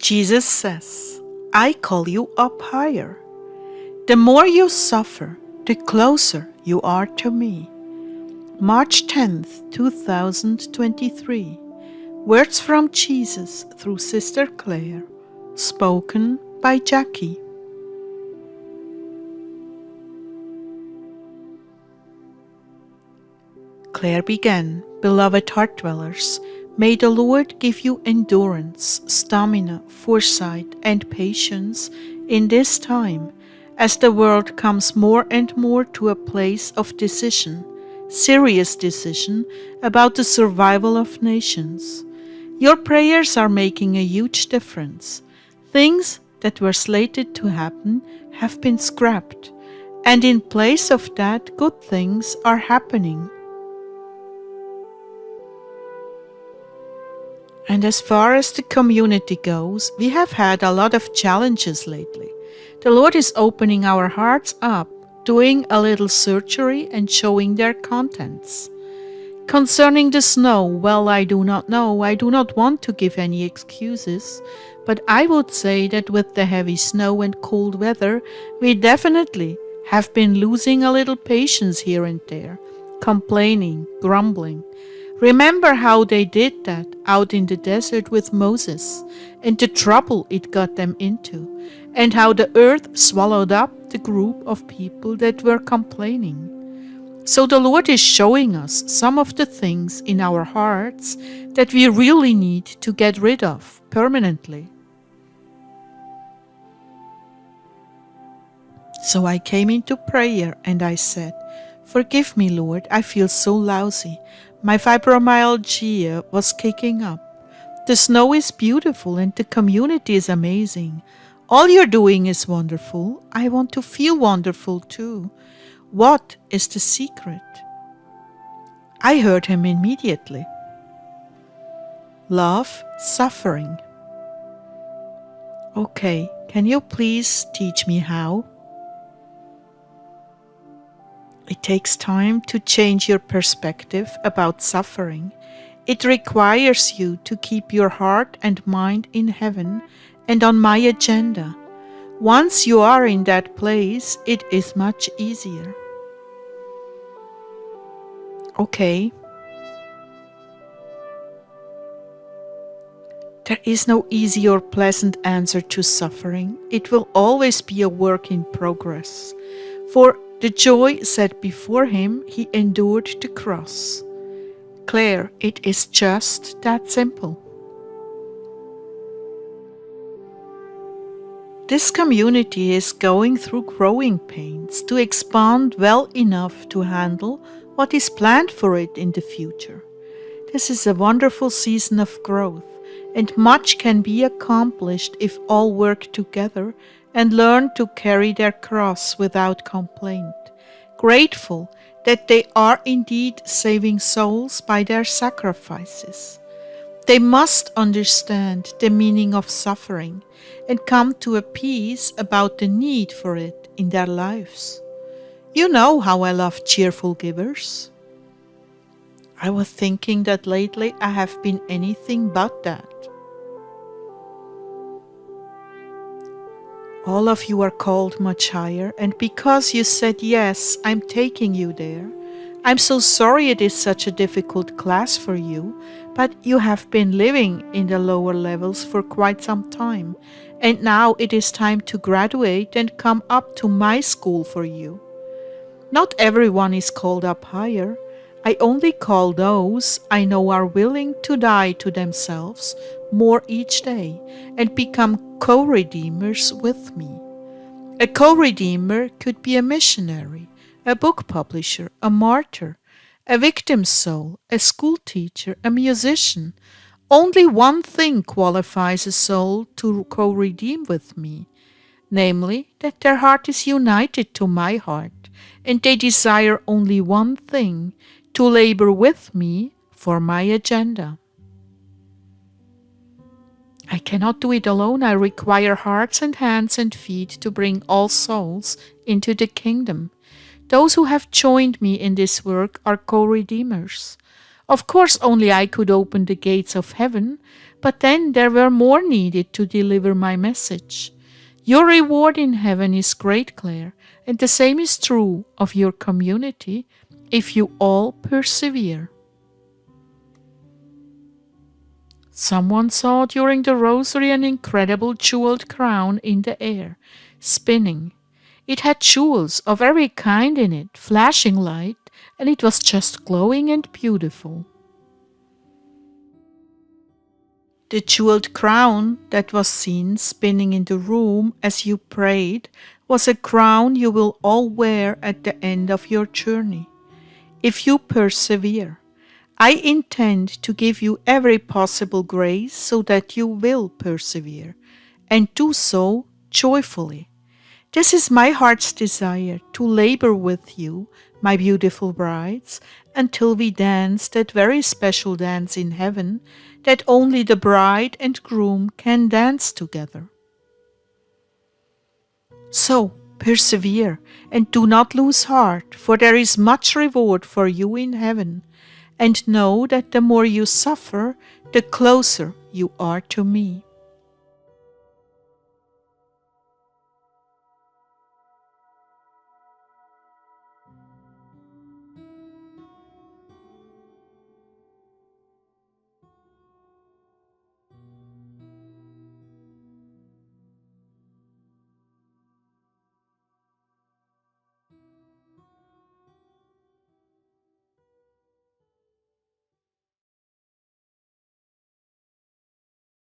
Jesus says, I call you up higher. The more you suffer, the closer you are to me. March 10th, 2023. Words from Jesus through Sister Clare, spoken by Jackie. Clare began, Beloved Heartdwellers, may the Lord give you endurance, stamina, foresight, and patience in this time, as the world comes more and more to a place of decision, serious decision, about the survival of nations. Your prayers are making a huge difference. Things that were slated to happen have been scrapped, and in place of that, good things are happening. And as far as the community goes, we have had a lot of challenges lately. The Lord is opening our hearts up, doing a little surgery and showing their contents. Concerning the snow, well, I do not know. I do not want to give any excuses, but I would say that with the heavy snow and cold weather, we definitely have been losing a little patience here and there, complaining, grumbling. Remember how they did that out in the desert with Moses, and the trouble it got them into, and how the earth swallowed up the group of people that were complaining. So the Lord is showing us some of the things in our hearts that we really need to get rid of permanently. So I came into prayer and I said, Forgive me, Lord, I feel so lousy. My fibromyalgia was kicking up. The snow is beautiful and the community is amazing. All you're doing is wonderful. I want to feel wonderful too. What is the secret? I heard him immediately. Love, suffering. Okay, can you please teach me how? It takes time to change your perspective about suffering. It requires you to keep your heart and mind in heaven and on my agenda. Once you are in that place, it is much easier. Okay. There is no easy or pleasant answer to suffering. It will always be a work in progress. For the joy set before him, he endured the cross. Clare, it is just that simple. This community is going through growing pains to expand well enough to handle what is planned for it in the future. This is a wonderful season of growth, and much can be accomplished if all work together and learn to carry their cross without complaint, grateful that they are indeed saving souls by their sacrifices. They must understand the meaning of suffering and come to a peace about the need for it in their lives. You know how I love cheerful givers. I was thinking that lately I have been anything but that. All of you are called much higher, and because you said yes, I'm taking you there. I'm so sorry it is such a difficult class for you, but you have been living in the lower levels for quite some time, and now it is time to graduate and come up to my school for you. Not everyone is called up higher. I only call those I know are willing to die to themselves more each day and become co-redeemers with me. A co-redeemer could be a missionary, a book publisher, a martyr, a victim soul, a school teacher, a musician. Only one thing qualifies a soul to co-redeem with me, namely that their heart is united to my heart and they desire only one thing, to labor with me for my agenda. I cannot do it alone. I require hearts and hands and feet to bring all souls into the kingdom. Those who have joined me in this work are co-redeemers. Of course, only I could open the gates of heaven, but then there were more needed to deliver my message. Your reward in heaven is great, Clare, and the same is true of your community if you all persevere. Someone saw during the rosary an incredible jeweled crown in the air, spinning. It had jewels of every kind in it, flashing light, and it was just glowing and beautiful. The jeweled crown that was seen spinning in the room as you prayed was a crown you will all wear at the end of your journey, if you persevere. I intend to give you every possible grace so that you will persevere, and do so joyfully. This is my heart's desire, to labor with you, my beautiful brides, until we dance that very special dance in heaven that only the bride and groom can dance together. So, persevere and do not lose heart, for there is much reward for you in heaven. And know that the more you suffer, the closer you are to me.